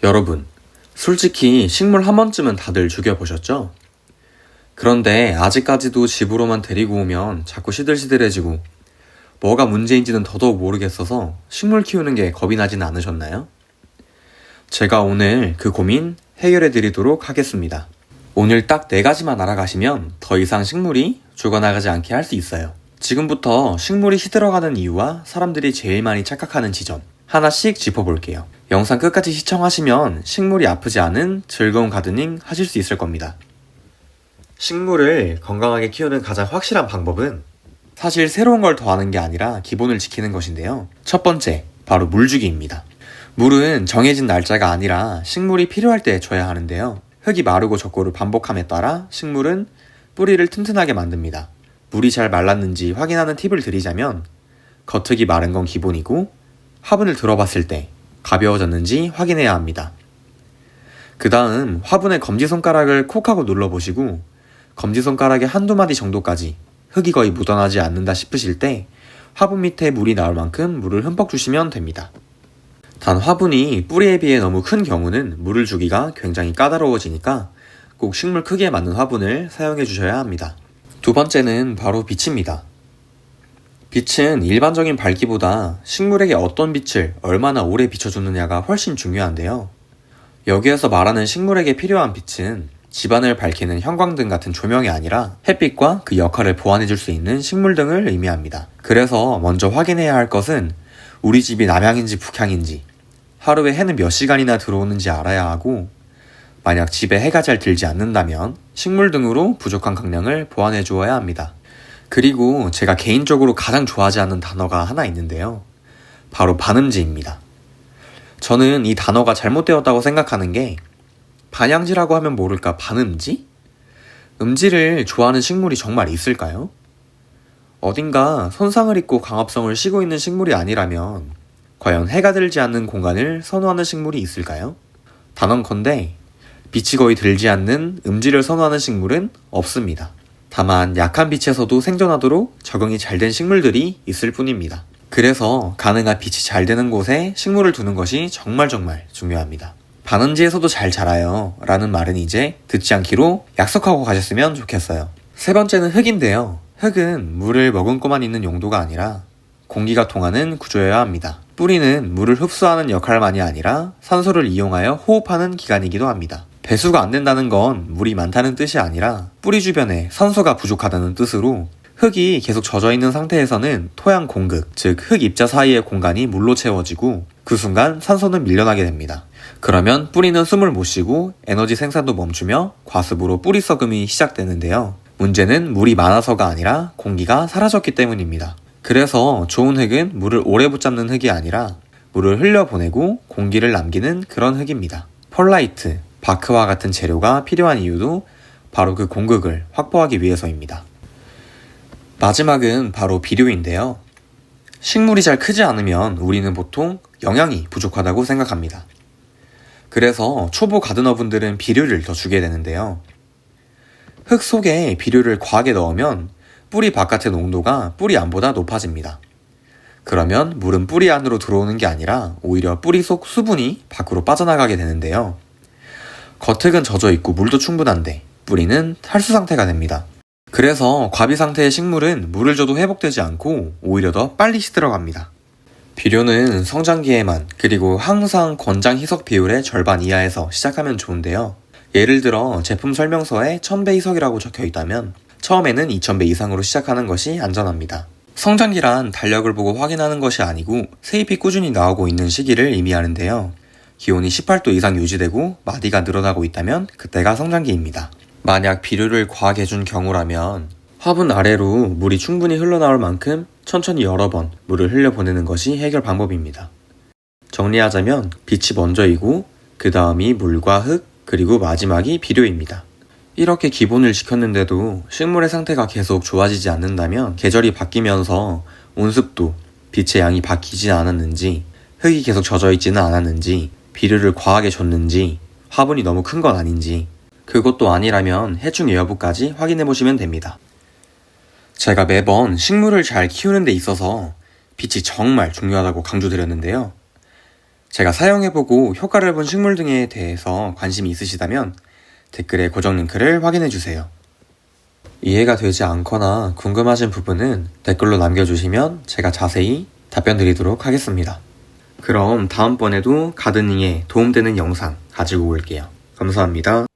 여러분, 솔직히 식물 한 번쯤은 다들 죽여보셨죠? 그런데 아직까지도 집으로만 데리고 오면 자꾸 시들시들해지고 뭐가 문제인지는 더더욱 모르겠어서 식물 키우는 게 겁이 나진 않으셨나요? 제가 오늘 그 고민 해결해 드리도록 하겠습니다. 오늘 딱 4가지만 알아가시면 더 이상 식물이 죽어나가지 않게 할 수 있어요. 지금부터 식물이 시들어가는 이유와 사람들이 제일 많이 착각하는 지점 하나씩 짚어볼게요. 영상 끝까지 시청하시면 식물이 아프지 않은 즐거운 가드닝 하실 수 있을 겁니다. 식물을 건강하게 키우는 가장 확실한 방법은 사실 새로운 걸 더하는 게 아니라 기본을 지키는 것인데요. 첫 번째, 바로 물주기입니다. 물은 정해진 날짜가 아니라 식물이 필요할 때 줘야 하는데요. 흙이 마르고 젖고를 반복함에 따라 식물은 뿌리를 튼튼하게 만듭니다. 물이 잘 말랐는지 확인하는 팁을 드리자면 겉흙이 마른 건 기본이고 화분을 들어봤을 때 가벼워졌는지 확인해야 합니다. 그 다음 화분의 검지손가락을 콕 하고 눌러보시고 검지손가락의 한두 마디 정도까지 흙이 거의 묻어나지 않는다 싶으실 때 화분 밑에 물이 나올 만큼 물을 흠뻑 주시면 됩니다. 단 화분이 뿌리에 비해 너무 큰 경우는 물을 주기가 굉장히 까다로워지니까 꼭 식물 크기에 맞는 화분을 사용해 주셔야 합니다. 두 번째는 바로 빛입니다. 빛은 일반적인 밝기보다 식물에게 어떤 빛을 얼마나 오래 비춰주느냐가 훨씬 중요한데요. 여기에서 말하는 식물에게 필요한 빛은 집안을 밝히는 형광등 같은 조명이 아니라 햇빛과 그 역할을 보완해줄 수 있는 식물등을 의미합니다. 그래서 먼저 확인해야 할 것은 우리 집이 남향인지 북향인지, 하루에 해는 몇 시간이나 들어오는지 알아야 하고, 만약 집에 해가 잘 들지 않는다면 식물등으로 부족한 강량을 보완해 주어야 합니다. 그리고 제가 개인적으로 가장 좋아하지 않는 단어가 하나 있는데요. 바로 반음지입니다. 저는 이 단어가 잘못되었다고 생각하는 게 반향지라고 하면 모를까 반음지? 음지를 좋아하는 식물이 정말 있을까요? 어딘가 손상을 입고 광합성을 쉬고 있는 식물이 아니라면 과연 해가 들지 않는 공간을 선호하는 식물이 있을까요? 단언컨대 빛이 거의 들지 않는 음지를 선호하는 식물은 없습니다. 다만 약한 빛에서도 생존하도록 적응이 잘 된 식물들이 있을 뿐입니다. 그래서 가능한 빛이 잘 되는 곳에 식물을 두는 것이 정말 중요합니다. 반음지에서도 잘 자라요 라는 말은 이제 듣지 않기로 약속하고 가셨으면 좋겠어요. 세 번째는 흙인데요. 흙은 물을 머금고만 있는 용도가 아니라 공기가 통하는 구조여야 합니다. 뿌리는 물을 흡수하는 역할만이 아니라 산소를 이용하여 호흡하는 기관이기도 합니다. 배수가 안 된다는 건 물이 많다는 뜻이 아니라 뿌리 주변에 산소가 부족하다는 뜻으로 흙이 계속 젖어 있는 상태에서는 토양 공극, 즉 흙 입자 사이의 공간이 물로 채워지고 그 순간 산소는 밀려나게 됩니다. 그러면 뿌리는 숨을 못 쉬고 에너지 생산도 멈추며 과습으로 뿌리 썩음이 시작되는데요. 문제는 물이 많아서가 아니라 공기가 사라졌기 때문입니다. 그래서 좋은 흙은 물을 오래 붙잡는 흙이 아니라 물을 흘려보내고 공기를 남기는 그런 흙입니다. 펄라이트, 바크와 같은 재료가 필요한 이유도 바로 그 공극을 확보하기 위해서입니다. 마지막은 바로 비료인데요. 식물이 잘 크지 않으면 우리는 보통 영양이 부족하다고 생각합니다. 그래서 초보 가드너분들은 비료를 더 주게 되는데요. 흙 속에 비료를 과하게 넣으면 뿌리 바깥의 농도가 뿌리 안보다 높아집니다. 그러면 물은 뿌리 안으로 들어오는 게 아니라 오히려 뿌리 속 수분이 밖으로 빠져나가게 되는데요. 겉흙은 젖어 있고 물도 충분한데 뿌리는 탈수 상태가 됩니다. 그래서 과비 상태의 식물은 물을 줘도 회복되지 않고 오히려 더 빨리 시들어갑니다. 비료는 성장기에만, 그리고 항상 권장 희석 비율의 절반 이하에서 시작하면 좋은데요. 예를 들어 제품 설명서에 1000배 희석이라고 적혀 있다면 처음에는 2000배 이상으로 시작하는 것이 안전합니다. 성장기란 달력을 보고 확인하는 것이 아니고 세잎이 꾸준히 나오고 있는 시기를 의미하는데요. 기온이 18도 이상 유지되고 마디가 늘어나고 있다면 그때가 성장기입니다. 만약 비료를 과하게 준 경우라면 화분 아래로 물이 충분히 흘러나올 만큼 천천히 여러 번 물을 흘려보내는 것이 해결 방법입니다. 정리하자면 빛이 먼저이고 그 다음이 물과 흙, 그리고 마지막이 비료입니다. 이렇게 기본을 지켰는데도 식물의 상태가 계속 좋아지지 않는다면 계절이 바뀌면서 온습도, 빛의 양이 바뀌지 않았는지, 흙이 계속 젖어 있지는 않았는지, 비료를 과하게 줬는지, 화분이 너무 큰 건 아닌지, 그것도 아니라면 해충 여부까지 확인해 보시면 됩니다. 제가 매번 식물을 잘 키우는 데 있어서 빛이 정말 중요하다고 강조드렸는데요. 제가 사용해보고 효과를 본 식물 등에 대해서 관심이 있으시다면 댓글에 고정 링크를 확인해주세요. 이해가 되지 않거나 궁금하신 부분은 댓글로 남겨주시면 제가 자세히 답변 드리도록 하겠습니다. 그럼 다음번에도 가드닝에 도움되는 영상 가지고 올게요. 감사합니다.